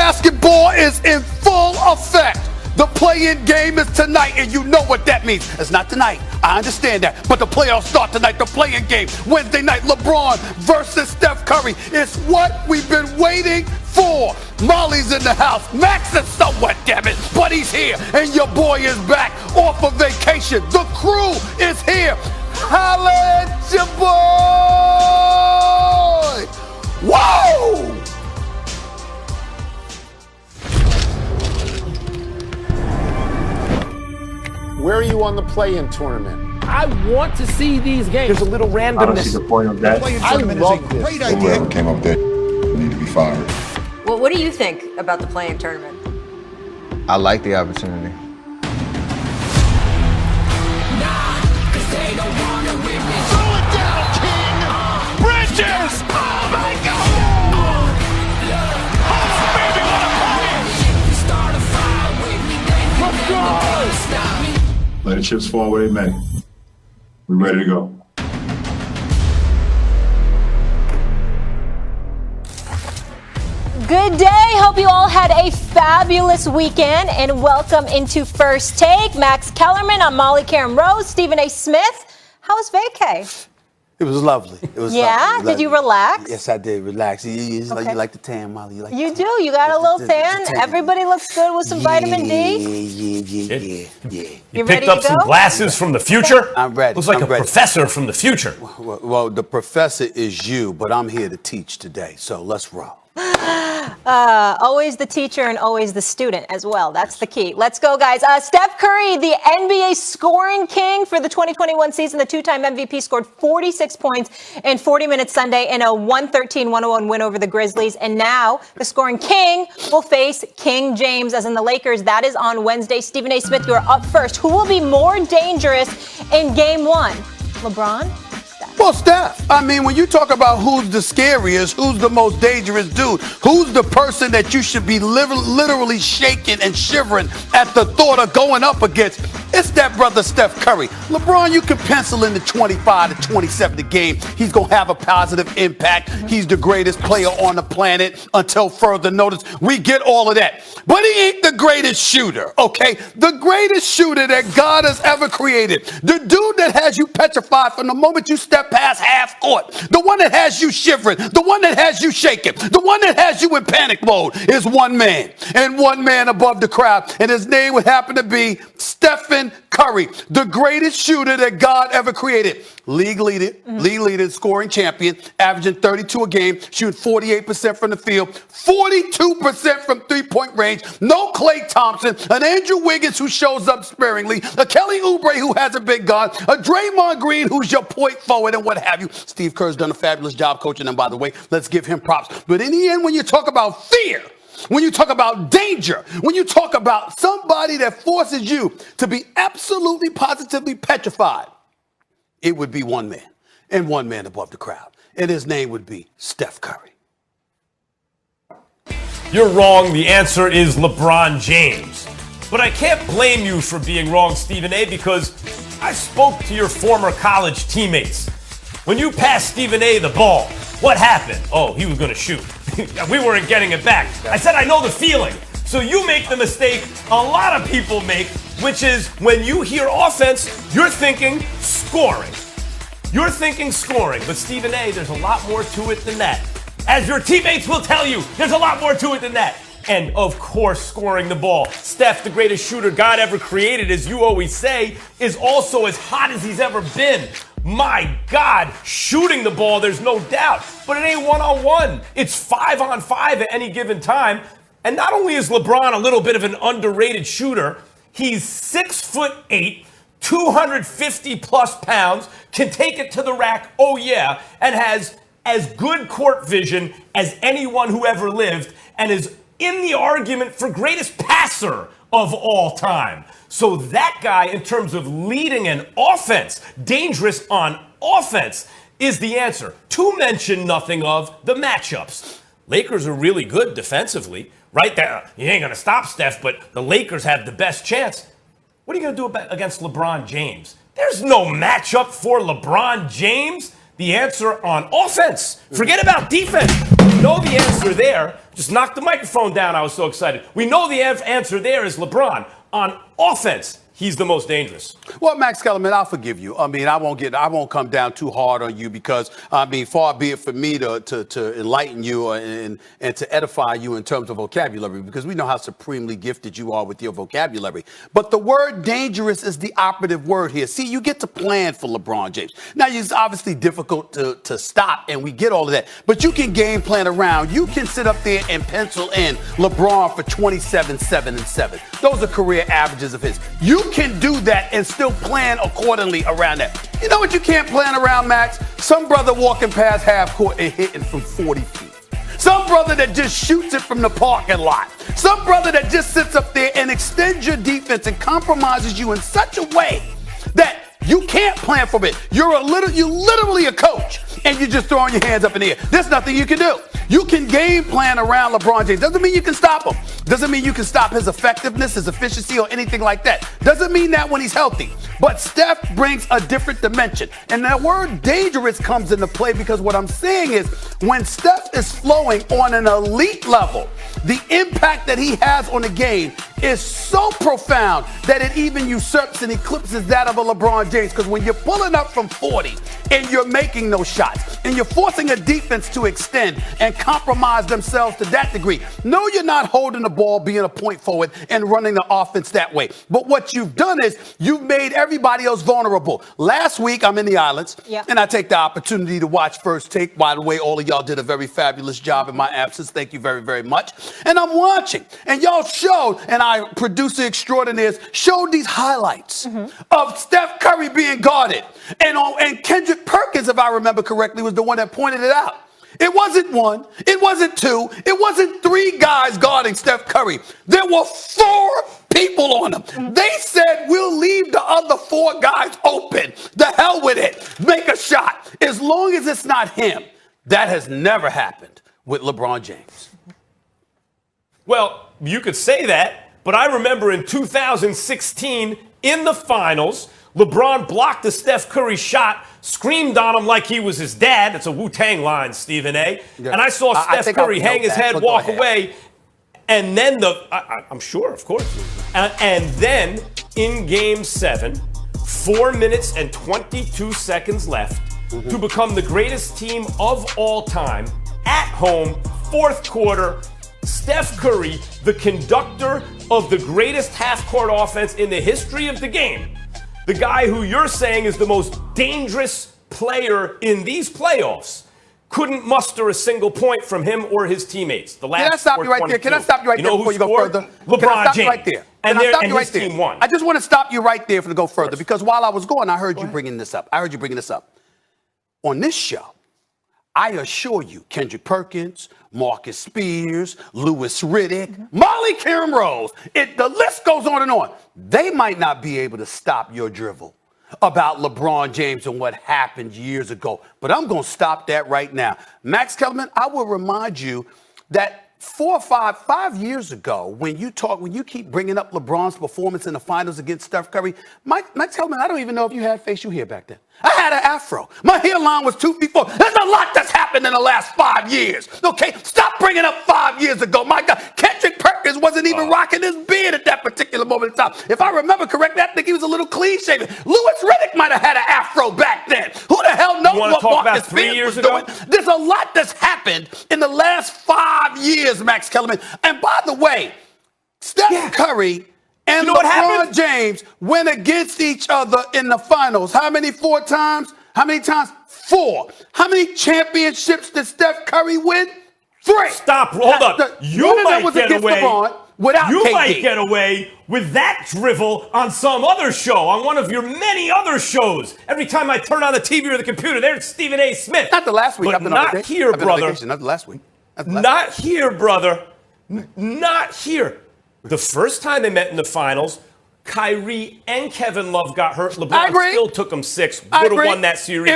basketball is in full effect. The play-in game is tonight, and you know what that means. It's not tonight. I understand that. But the playoffs start tonight. The play-in game, Wednesday night, LeBron versus Steph Curry. It's what we've been waiting for. Molly's in the house. Max is somewhat, damn it. But he's here, and your boy is back off of vacation. The crew is here. Holla at your boy. Whoa! Where are you on the play-in tournament? I want to see these games. There's a little randomness. I don't see the point of that. I love this. Great idea. Whoever came up there need to be fired. Well, what do you think about the play-in tournament? I like the opportunity. Throw it down, King! Bridges! Oh, my God! Baby, what a party! Let's go! Let the chips fall where they may. We're ready to go. Good day. Hope you all had a fabulous weekend, and welcome into First Take. Max Kellerman, I'm Molly Karen Rose, Stephen A. Smith. How was vacay? It was lovely. It was yeah? lovely. Did you relax? Yes, I did. Relax. You like the tan, Molly. You do. You got a little tan. Everybody looks good with some vitamin D. Yeah. You picked up some glasses from the future? I'm ready. Looks like a professor from the future. Well, the professor is you, but I'm here to teach today. So let's roll. Always the teacher and always the student as well. That's the key. Let's go, guys. Steph Curry, the NBA scoring king for the 2021 season, the two-time MVP, scored 46 points in 40 minutes Sunday in a 113-101 win over the Grizzlies. And now the scoring king will face King James, as in the Lakers. That is on Wednesday. Stephen A. Smith, you are up first. Who will be more dangerous in Game 1? LeBron? Well, Steph, I mean, when you talk about who's the scariest, who's the most dangerous dude, who's the person that you should be literally shaking and shivering at the thought of going up against, it's that brother Steph Curry. LeBron, you can pencil in the 25 to 27 a game. He's going to have a positive impact. He's the greatest player on the planet until further notice. We get all of that. But he ain't the greatest shooter, okay? The greatest shooter that God has ever created. The dude that has you petrified from the moment you step past half court. The one that has you shivering. The one that has you shaking. The one that has you in panic mode is one man. And one man above the crowd. And his name would happen to be Stephen Curry, the greatest shooter that God ever created. League leader, scoring champion, averaging 32 a game, shooting 48% from the field, 42% from three-point range. No Klay Thompson, an Andrew Wiggins who shows up sparingly, a Kelly Oubre who hasn't been gone, a Draymond Green who's your point forward and what have you. Steve Kerr's done a fabulous job coaching them, by the way. Let's give him props. But in the end, when you talk about fear, when you talk about danger, when you talk about somebody that forces you to be absolutely positively petrified, it would be one man, and one man above the crowd. And his name would be Steph Curry. You're wrong. The answer is LeBron James. But I can't blame you for being wrong, Stephen A., because I spoke to your former college teammates. When you passed Stephen A. the ball, what happened? Oh, he was going to shoot. We weren't getting it back. I said, I know the feeling. So you make the mistake a lot of people make, which is when you hear offense, you're thinking scoring. You're thinking scoring. But Stephen A., there's a lot more to it than that. As your teammates will tell you, there's a lot more to it than that. And, of course, scoring the ball. Steph, the greatest shooter God ever created, as you always say, is also as hot as he's ever been. My God, shooting the ball, there's no doubt. But it ain't one-on-one. It's 5-on-5 at any given time. And not only is LeBron a little bit of an underrated shooter, he's 6'8", 250-plus pounds, can take it to the rack, oh yeah, and has as good court vision as anyone who ever lived, and is in the argument for greatest passer of all time. So that guy, in terms of leading an offense, dangerous on offense, is the answer. To mention nothing of the matchups. Lakers are really good defensively. Right there, you ain't going to stop Steph, but the Lakers have the best chance. What are you going to do against LeBron James? There's no matchup for LeBron James. the answer on offense. Forget about defense. We know the answer there. Just knock the microphone down. I was so excited. We know the answer there is LeBron. On offense, he's the most dangerous. Well, Max Kellerman, I'll forgive you. I mean, I won't come down too hard on you because, I mean, far be it for me to enlighten you and to edify you in terms of vocabulary, because we know how supremely gifted you are with your vocabulary. But the word dangerous is the operative word here. See, you get to plan for LeBron James. Now, it's obviously difficult to stop, and we get all of that. But you can game plan around. You can sit up there and pencil in LeBron for 27, 7, and 7. Those are career averages of his. You can do that and still plan accordingly around that. You know what you can't plan around, Max? Some brother walking past half court and hitting from 40 feet. Some brother that just shoots it from the parking lot. Some brother that just sits up there and extends your defense and compromises you in such a way that you can't plan for it. You're literally a coach, and you're just throwing your hands up in the air. There's nothing you can do. You can game plan around LeBron James. Doesn't mean you can stop him. Doesn't mean you can stop his effectiveness, his efficiency, or anything like that. Doesn't mean that when he's healthy. But Steph brings a different dimension. And that word dangerous comes into play because what I'm saying is when Steph is flowing on an elite level, the impact that he has on the game is so profound that it even usurps and eclipses that of a LeBron James. Because when you're pulling up from 40 and you're making those shots and you're forcing a defense to extend and compromise themselves to that degree, no, you're not holding the ball, being a point forward and running the offense that way. But what you've done is you've made everybody else vulnerable. Last week, I'm in the islands, and I take the opportunity to watch First Take. By the way, all of y'all did a very fabulous job in my absence. Thank you very, very much. And I'm watching, and y'all showed, and our producer extraordinaires showed these highlights of Steph Curry being guarded. And Kendrick Perkins, if I remember correctly, was the one that pointed it out. It wasn't one. It wasn't two. It wasn't three guys guarding Steph Curry. There were 4 people on him. They said, we'll leave the other 4 guys open. The hell with it. Make a shot. As long as it's not him. That has never happened with LeBron James. Well, you could say that, but I remember in 2016 in the finals, LeBron blocked a Steph Curry shot, screamed on him like he was his dad. It's a Wu-Tang line, Stephen A. Yeah. And I saw Steph Curry hang his head, walk away, and then I'm sure, of course. And then in Game 7, 4 minutes and 22 seconds left to become the greatest team of all time at home, 4th quarter. Steph Curry, the conductor of the greatest half-court offense in the history of the game, the guy who you're saying is the most dangerous player in these playoffs, couldn't muster a single point from him or his teammates. The last Can I stop you right there? Can I stop you right there before you go further? LeBron James. Right there? And his there? team won. I just want to stop you right there to go further because while I was going, I heard you bringing this up. On this show, I assure you, Kendrick Perkins, Marcus Spears, Louis Riddick, Molly Karen Rose, the list goes on and on. They might not be able to stop your drivel about LeBron James and what happened years ago, but I'm going to stop that right now. Max Kellerman, I will remind you that 5 years ago, when you keep bringing up LeBron's performance in the finals against Steph Curry, Max Kellerman, I don't even know if you had facial hair back then. I had an afro. My hairline was 2 feet 4. There's a lot that's happened in the last 5 years. Okay, stop bringing up 5 years ago. My God, Kendrick Perkins wasn't even rocking his beard at that particular moment in time. If I remember correctly, I think he was a little clean shaven. Louis Riddick might have had an afro back then. Who the hell knows what Marcus Spears was doing? There's a lot that's happened in the last 5 years, Max Kellerman. And by the way, Steph Curry and LeBron James went against each other in the finals. How many? 4 times? How many times? 4. How many championships did Steph Curry win? 3. Stop. Hold up. You might get away. You might get away with that drivel on some other show, on one of your many other shows. Every time I turn on the TV or the computer, there's Stephen A. Smith. Not the last week. But not here, brother. Not the last week. Not here, brother. Not here. The first time they met in the finals, Kyrie and Kevin Love got hurt. LeBron still took them 6. Would have won that series.